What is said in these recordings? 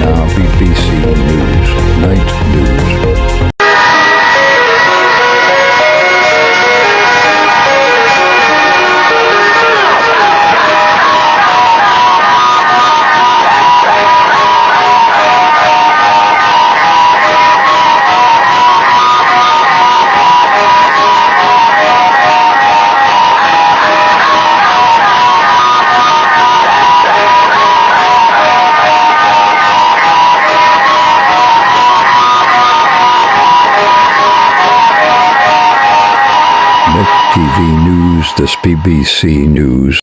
now BBC News, Night News. TV News, this BBC News.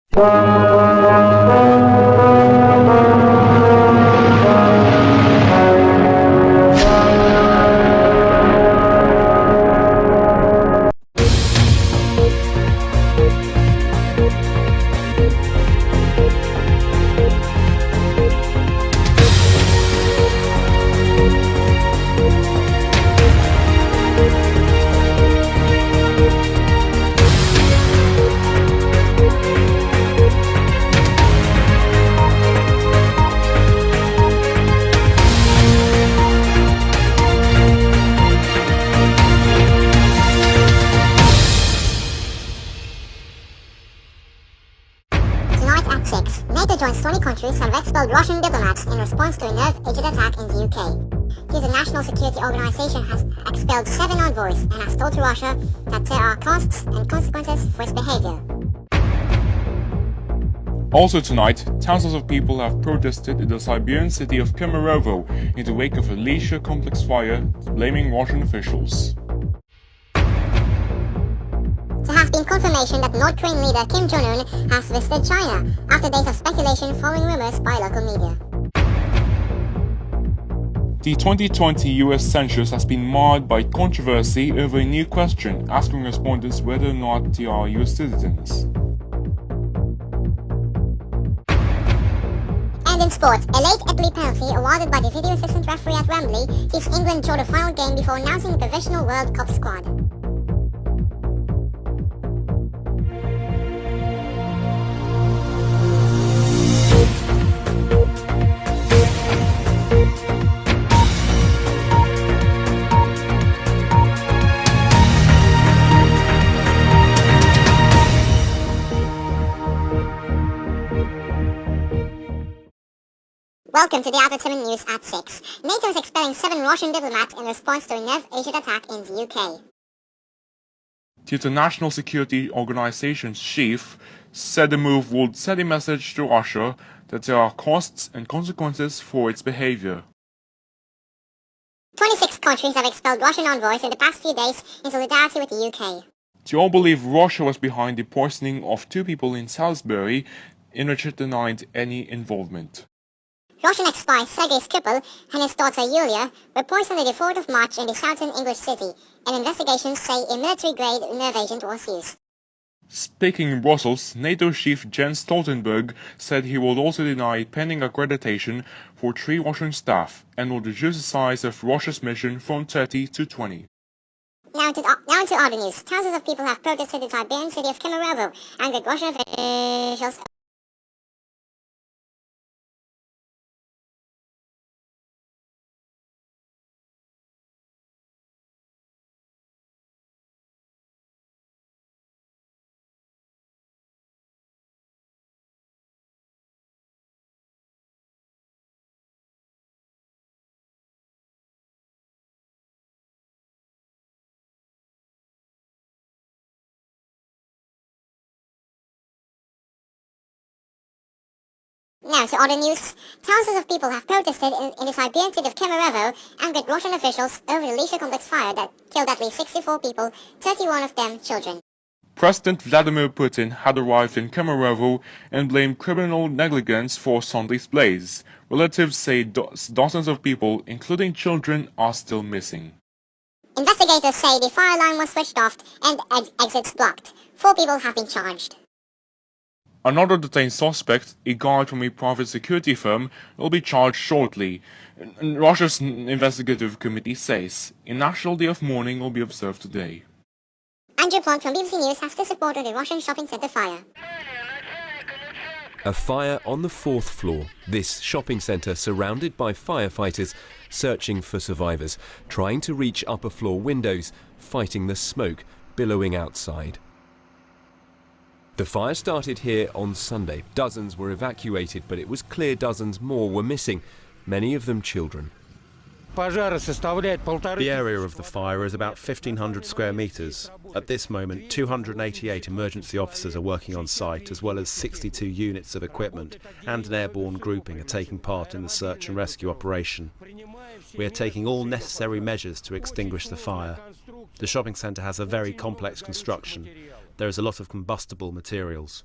At 6, NATO joins 20 countries have expelled Russian diplomats in response to a nerve-agent attack in the UK. The International Security Organization has expelled 7 envoys and has told to Russia that there are costs and consequences for its behavior. Also tonight, thousands of people have protested in the Siberian city of Kemerovo in the wake of a leisure complex fire, blaming Russian officials. There has been confirmation that North Korean leader Kim Jong-un has visited China after days of speculation following rumors by local media. The 2020 US census has been marred by controversy over a new question asking respondents whether or not they are US citizens. And in sport, a late Italy penalty awarded by the video assistant referee at Wembley gives England draw the final game before announcing the provisional World Cup squad. Welcome to the Entertainment News at 6. NATO is expelling 7 Russian diplomats in response to a nerve-agent attack in the UK. The International Security Organization's chief said the move would send a message to Russia that there are costs and consequences for its behavior. 26 countries have expelled Russian envoys in the past few days in solidarity with the UK. They all believe Russia was behind the poisoning of 2 people in Salisbury, in which it denied any involvement. Russian ex-spy Sergei Skripal and his daughter Yulia were poisoned on the 4th of March in the southern English city, and investigations say a military-grade nerve agent was used. Speaking in Brussels, NATO chief Jens Stoltenberg said he would also deny pending accreditation for 3 Russian staff and will reduce the size of Russia's mission from 30 to 20. Now to other news. Thousands of people have protested in the Siberian city of Kemerovo, angered Russian officials. Now to other news. Thousands of people have protested in the Siberian city of Kemerovo, angered Russian officials over the leisure complex fire that killed at least 64 people, 31 of them children. President Vladimir Putin had arrived in Kemerovo and blamed criminal negligence for Sunday's blaze. Relatives say dozens of people, including children, are still missing. Investigators say the fire alarm was switched off and exits blocked. 4 people have been charged. Another detained suspect, a guard from a private security firm, will be charged shortly. Russia's investigative committee says a national day of mourning will be observed today. Andrew Plant from BBC News has this report on the Russian shopping center fire. A fire on the 4th floor. This shopping centre surrounded by firefighters searching for survivors, trying to reach upper floor windows, fighting the smoke billowing outside. The fire started here on Sunday. Dozens were evacuated, but it was clear dozens more were missing, many of them children. The area of the fire is about 1,500 square metres. At this moment, 288 emergency officers are working on site, as well as 62 units of equipment and an airborne grouping are taking part in the search and rescue operation. We are taking all necessary measures to extinguish the fire. The shopping centre has a very complex construction. There is a lot of combustible materials.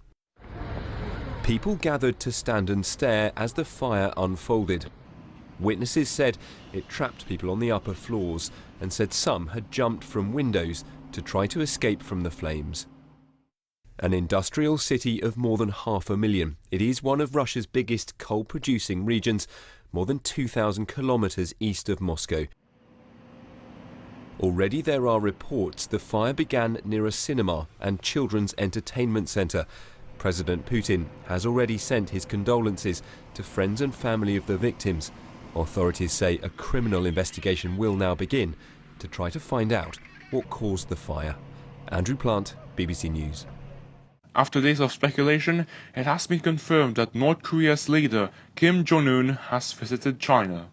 People gathered to stand and stare as the fire unfolded. Witnesses said it trapped people on the upper floors and said some had jumped from windows to try to escape from the flames. An industrial city of more than 500,000. It is one of Russia's biggest coal-producing regions, more than 2,000 kilometres east of Moscow. Already there are reports the fire began near a cinema and children's entertainment centre. President Putin has already sent his condolences to friends and family of the victims. Authorities say a criminal investigation will now begin to try to find out what caused the fire. Andrew Plant, BBC News. After days of speculation, it has been confirmed that North Korea's leader Kim Jong-un has visited China.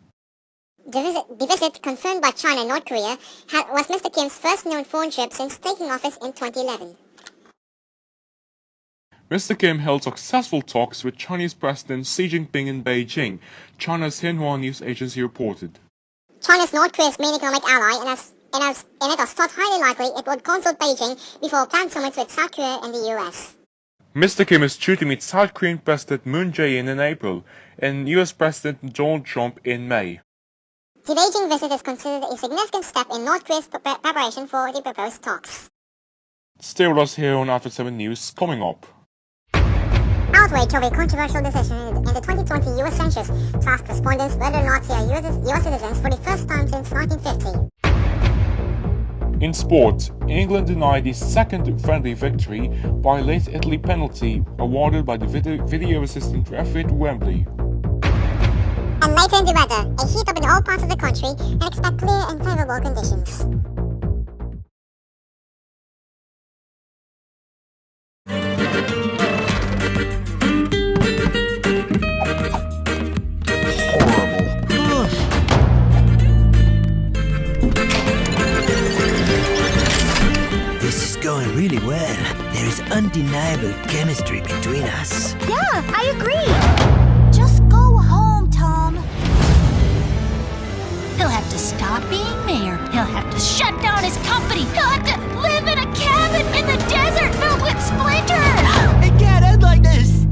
The visit, confirmed by China and North Korea, was Mr. Kim's first known foreign trip since taking office in 2011. Mr. Kim held successful talks with Chinese President Xi Jinping in Beijing, China's Xinhua news agency reported. China is North Korea's main economic ally, and it was thought highly likely it would consult Beijing before planned summits with South Korea and the US. Mr. Kim is due to meet South Korean President Moon Jae-in in April and US President Donald Trump in May. The Beijing visit is considered a significant step in North Korea's preparation for the proposed talks. Stay with us here on After 7 News coming up. Outrage over a controversial decision in the 2020 US Census to ask respondents whether or not they are US citizens for the first time since 1950. In sport, England denied the second friendly victory by a late Italy penalty awarded by the video assistant referee at Wembley. And later in the weather, a heat up in all parts of the country and expect clear and favourable conditions. Going really well. There is undeniable chemistry between us. Yeah, I agree. Just go home, Tom. He'll have to stop being mayor. He'll have to shut down his company. He'll have to live in a cabin in the desert filled with splinters. It can't end like this.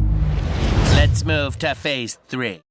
Let's move to phase 3.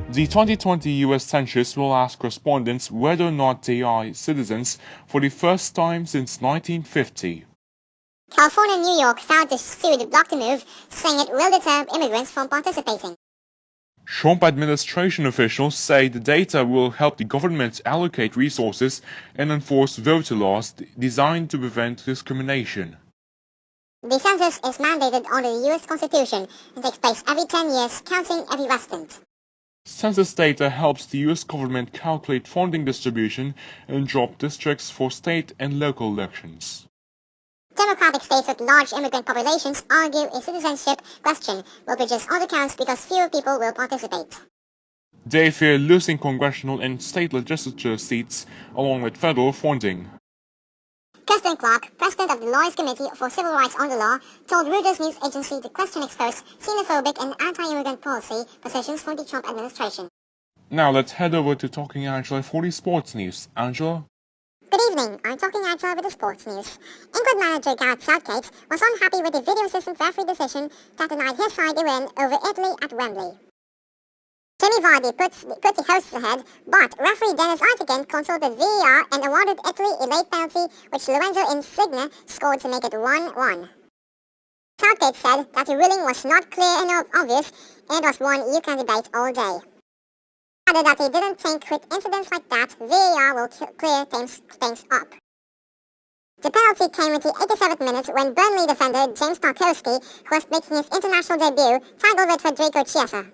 The 2020 US Census will ask respondents whether or not they are citizens for the first time since 1950. California and New York filed to sue to block the move, saying it will deter immigrants from participating. Trump administration officials say the data will help the government allocate resources and enforce voter laws designed to prevent discrimination. The census is mandated under the US Constitution and takes place every 10 years, counting every resident. Census data helps the US government calculate funding distribution in job districts for state and local elections. Democratic states with large immigrant populations argue a citizenship question will produce other counts because fewer people will participate. They fear losing congressional and state legislature seats along with federal funding. Kirsten Clark, president of the Lawyers Committee for Civil Rights Under Law, told Reuters news agency to question exposed xenophobic and anti-immigrant policy positions from the Trump administration. Now let's head over to Talking Angela for the sports news. Angela? Good evening, I'm Talking Angela with the sports news. England manager Gareth Southgate was unhappy with the video assistant referee decision that denied his side a win over Italy at Wembley. Jamie Vardy put the hosts ahead, but referee Dennis Artigan consulted VAR and awarded Italy a late penalty which Lorenzo Insigne scored to make it 1-1. Southgate said that the ruling was not clear and obvious, and it was one you can debate all day. He added that he didn't think with incidents like that, VAR will clear things up. The penalty came in the 87th minute when Burnley defender James Tarkowski, who was making his international debut, tangled with Federico Chiesa.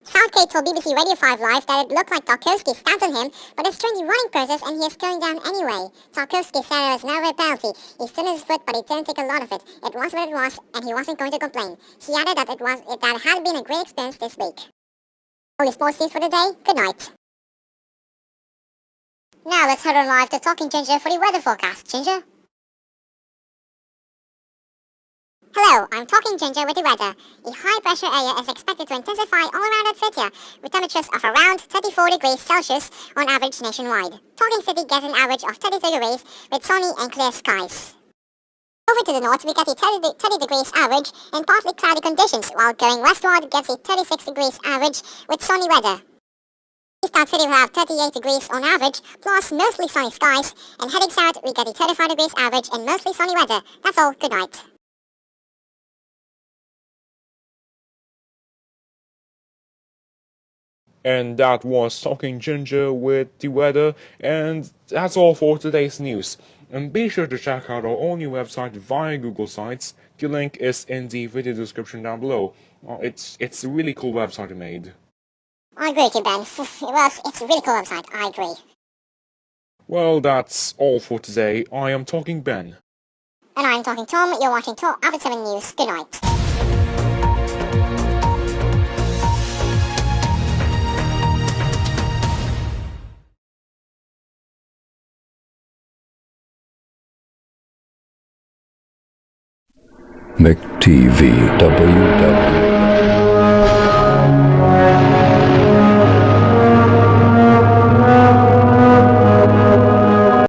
Southgate told BBC Radio 5 Live that it looked like Tarkowski stamped on him, but it's during the running process and he is going down anyway. Tarkowski said it was never a penalty. He stood his foot, but he didn't take a lot of it. It was what it was, and he wasn't going to complain. He added that it had been a great experience this week. All the sports news for the day. Good night. Now let's head on live to Talking Ginger for the weather forecast. Ginger? Hello, I'm Talking Ginger with the weather. A high-pressure area is expected to intensify all around Latvia, with temperatures of around 34 degrees Celsius on average nationwide. Talking City gets an average of 33 degrees with sunny and clear skies. Over to the north, we get a 30 degrees average and partly cloudy conditions, while going westward gets a 36 degrees average with sunny weather. Easttown City will have 38 degrees on average, plus mostly sunny skies, and heading south, we get a 35 degrees average and mostly sunny weather. That's all. Good night. And that was Talking Ginger with the weather, and that's all for today's news. And be sure to check out our all-new website via Google Sites. The link is in the video description down below. It's a really cool website we made. I agree with you, Ben. Well, it's a really cool website. I agree. Well, that's all for today. I am Talking Ben. And I'm Talking Tom. You're watching Avid 7 News. Good night. McTV, www.